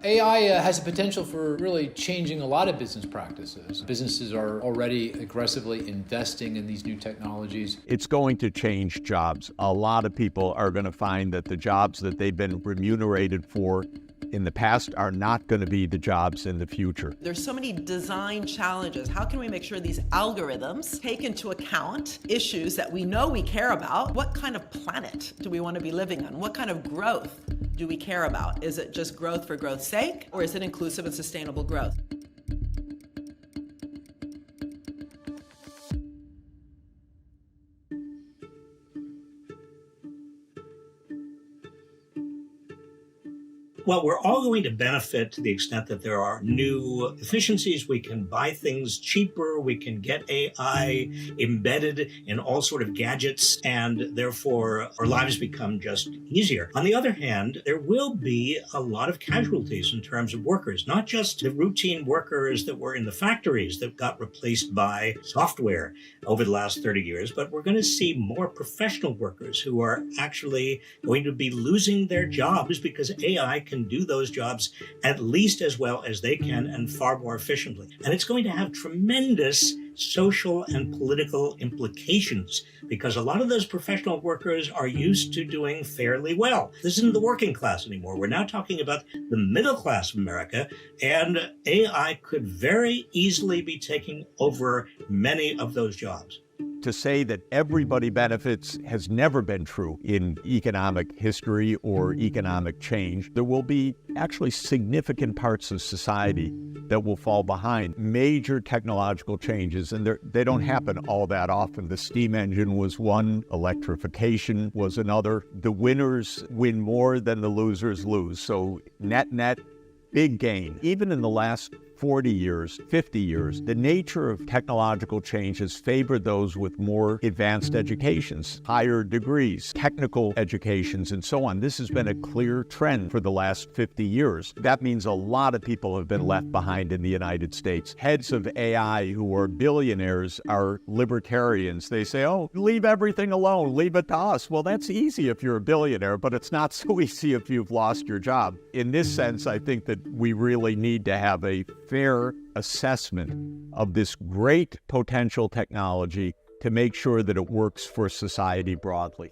AI has the potential for really changing a lot of business practices. Businesses are already aggressively investing in these new technologies. It's going to change jobs. A lot of people are going to find that the jobs that they've been remunerated for in the past are not going to be the jobs in the future. There's so many design challenges. How can we make sure these algorithms take into account issues that we know we care about? What kind of planet do we want to be living on? What kind of growth do we care about? Is it just growth for growth's sake, or is it inclusive and sustainable growth? Well, we're all going to benefit to the extent that there are new efficiencies. We can buy things cheaper. We can get AI embedded in all sort of gadgets, and therefore our lives become just easier. On the other hand, there will be a lot of casualties in terms of workers, not just the routine workers that were in the factories that got replaced by software over the last 30 years, but we're going to see more professional workers who are actually going to be losing their jobs because AI can do those jobs at least as well as they can and far more efficiently. And it's going to have tremendous social and political implications because a lot of those professional workers are used to doing fairly well. This isn't the working class anymore. We're now talking about the middle class of America, and AI could very easily be taking over many of those jobs. To say that everybody benefits has never been true in economic history or economic change. There will be actually significant parts of society that will fall behind. Major technological changes, and they don't happen all that often. The steam engine was one, electrification was another. The winners win more than the losers lose. So net, big gain. Even in the last 40 years, 50 years, the nature of technological change has favored those with more advanced educations, higher degrees, technical educations, and so on. This has been a clear trend for the last 50 years. That means a lot of people have been left behind in the United States. Heads of AI who are billionaires are libertarians. They say, oh, leave everything alone, leave it to us. Well, that's easy if you're a billionaire, but it's not so easy if you've lost your job. In this sense, I think that we really need to have a fair assessment of this great potential technology to make sure that it works for society broadly.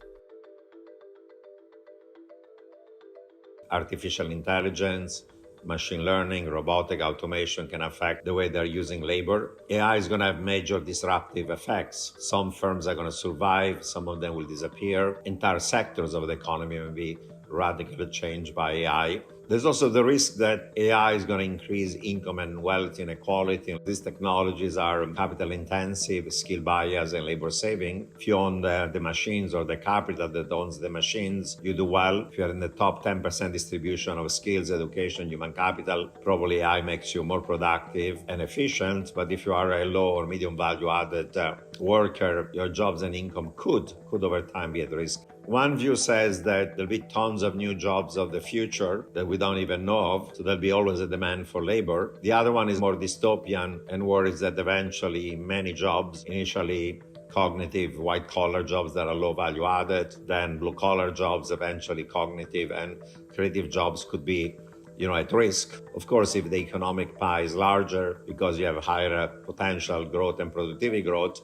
Artificial intelligence, machine learning, robotic automation can affect the way they're using labor. AI is going to have major disruptive effects. Some firms are going to survive, some of them will disappear. Entire sectors of the economy will be radically changed by AI. There's also the risk that AI is going to increase income and wealth inequality. These technologies are capital intensive, skill bias, and labor saving. If you own the machines or the capital that owns the machines, you do well. If you're in the top 10% distribution of skills, education, human capital, probably AI makes you more productive and efficient. But if you are a low or medium value added worker, your jobs and income could over time be at risk. One view says that there'll be tons of new jobs of the future that we don't even know of, so there'll be always a demand for labor. The other one is more dystopian and worries that eventually many jobs, initially cognitive white-collar jobs that are low value added, then blue-collar jobs, eventually cognitive and creative jobs could be at risk. Of course, if the economic pie is larger because you have higher potential growth and productivity growth,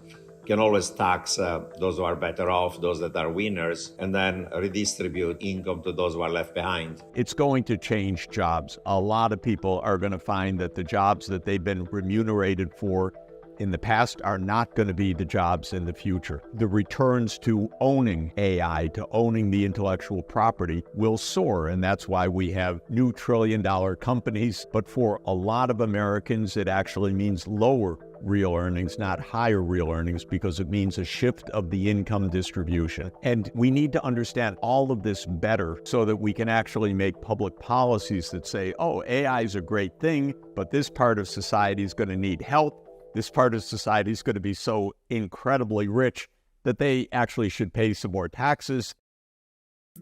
can always tax those who are better off, those that are winners, and then redistribute income to those who are left behind. It's going to change jobs. A lot of people are going to find that the jobs that they've been remunerated for in the past are not going to be the jobs in the future. The returns to owning AI, to owning the intellectual property will soar, and that's why we have new trillion-dollar companies. But for a lot of Americans, it actually means lower real earnings, not higher real earnings, because it means a shift of the income distribution. And we need to understand all of this better so that we can actually make public policies that say, oh, AI is a great thing, but this part of society is going to need help. This part of society is going to be so incredibly rich that they actually should pay some more taxes.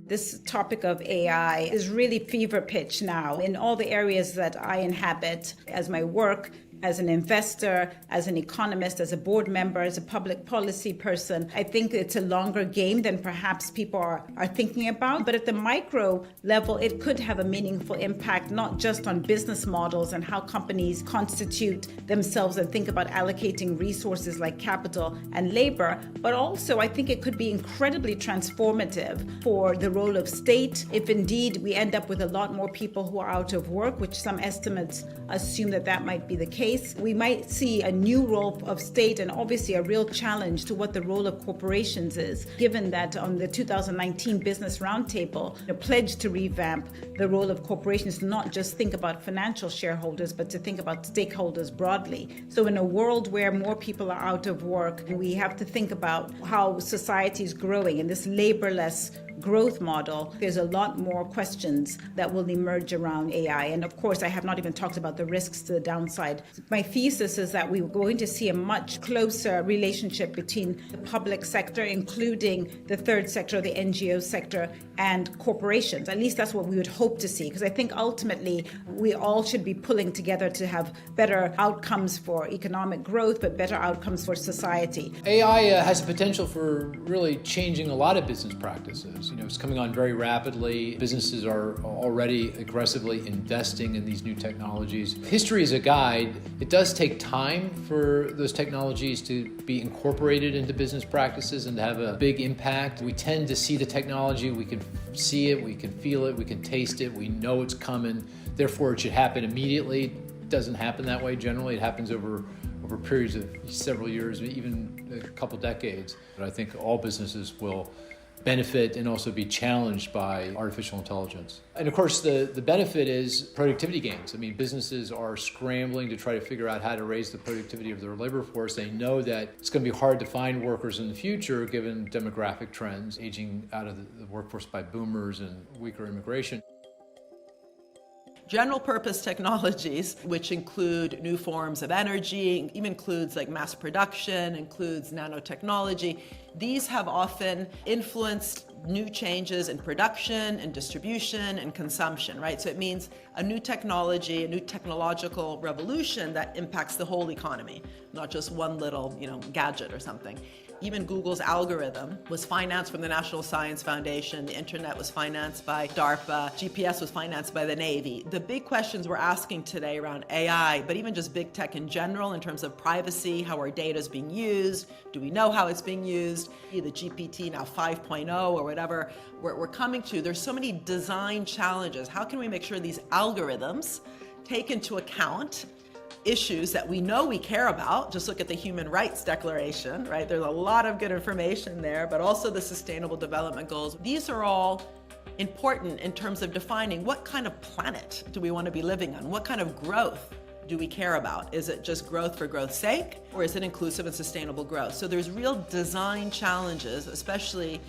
This topic of AI is really fever pitch now in all the areas that I inhabit as my work as an investor, as an economist, as a board member, as a public policy person. I think it's a longer game than perhaps people are thinking about. But at the micro level, it could have a meaningful impact, not just on business models and how companies constitute themselves and think about allocating resources like capital and labor, but also I think it could be incredibly transformative for the role of state. If indeed we end up with a lot more people who are out of work, which some estimates assume that might be the case, we might see a new role of state and obviously a real challenge to what the role of corporations is, given that on the 2019 Business Roundtable, pledged to revamp the role of corporations, to not just think about financial shareholders, but to think about stakeholders broadly. So in a world where more people are out of work, we have to think about how society is growing in this laborless growth model. There's a lot more questions that will emerge around AI. And of course, I have not even talked about the risks to the downside. My thesis is that we're going to see a much closer relationship between the public sector, including the third sector, the NGO sector, and corporations. At least that's what we would hope to see, because I think ultimately we all should be pulling together to have better outcomes for economic growth, but better outcomes for society. AI has the potential for really changing a lot of business practices. It's coming on very rapidly. Businesses are already aggressively investing in these new technologies. History is a guide. It does take time for those technologies to be incorporated into business practices and to have a big impact. We tend to see the technology, we can see it, we can feel it, we can taste it, we know it's coming, therefore it should happen immediately. It doesn't happen that way generally. It happens over periods of several years, even a couple decades. But I think all businesses will benefit and also be challenged by artificial intelligence. And of course, the benefit is productivity gains. I mean, businesses are scrambling to try to figure out how to raise the productivity of their labor force. They know that it's going to be hard to find workers in the future given demographic trends, aging out of the workforce by boomers and weaker immigration. General purpose technologies, which include new forms of energy, even includes like mass production, includes nanotechnology, these have often influenced new changes in production and distribution and consumption, right? So it means a new technology, a new technological revolution that impacts the whole economy, not just one little, gadget or something. Even Google's algorithm was financed from the National Science Foundation. The internet was financed by DARPA. GPS was financed by the Navy. The big questions we're asking today around AI, but even just big tech in general in terms of privacy, how our data is being used, do we know how it's being used, the GPT now 5.0 or whatever we're coming to. There's so many design challenges. How can we make sure these algorithms take into account issues that we know we care about? Just look at the Human Rights Declaration, right? There's a lot of good information there, but also the Sustainable Development Goals. These are all important in terms of defining what kind of planet do we want to be living on? What kind of growth do we care about? Is it just growth for growth's sake, or is it inclusive and sustainable growth? So there's real design challenges, especially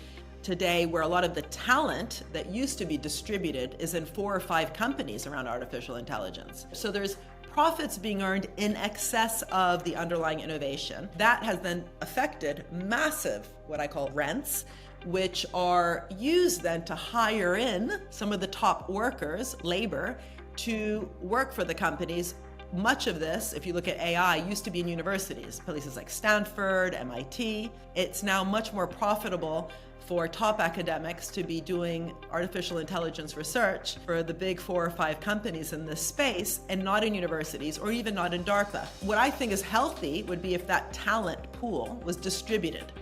today, where a lot of the talent that used to be distributed is in 4 or 5 companies around artificial intelligence. So there's profits being earned in excess of the underlying innovation. That has then affected massive, what I call rents, which are used then to hire in some of the top workers, labor, to work for the companies. Much of this, if you look at AI, used to be in universities, places like Stanford, MIT. It's now much more profitable for top academics to be doing artificial intelligence research for the big 4 or 5 companies in this space and not in universities or even not in DARPA. What I think is healthy would be if that talent pool was distributed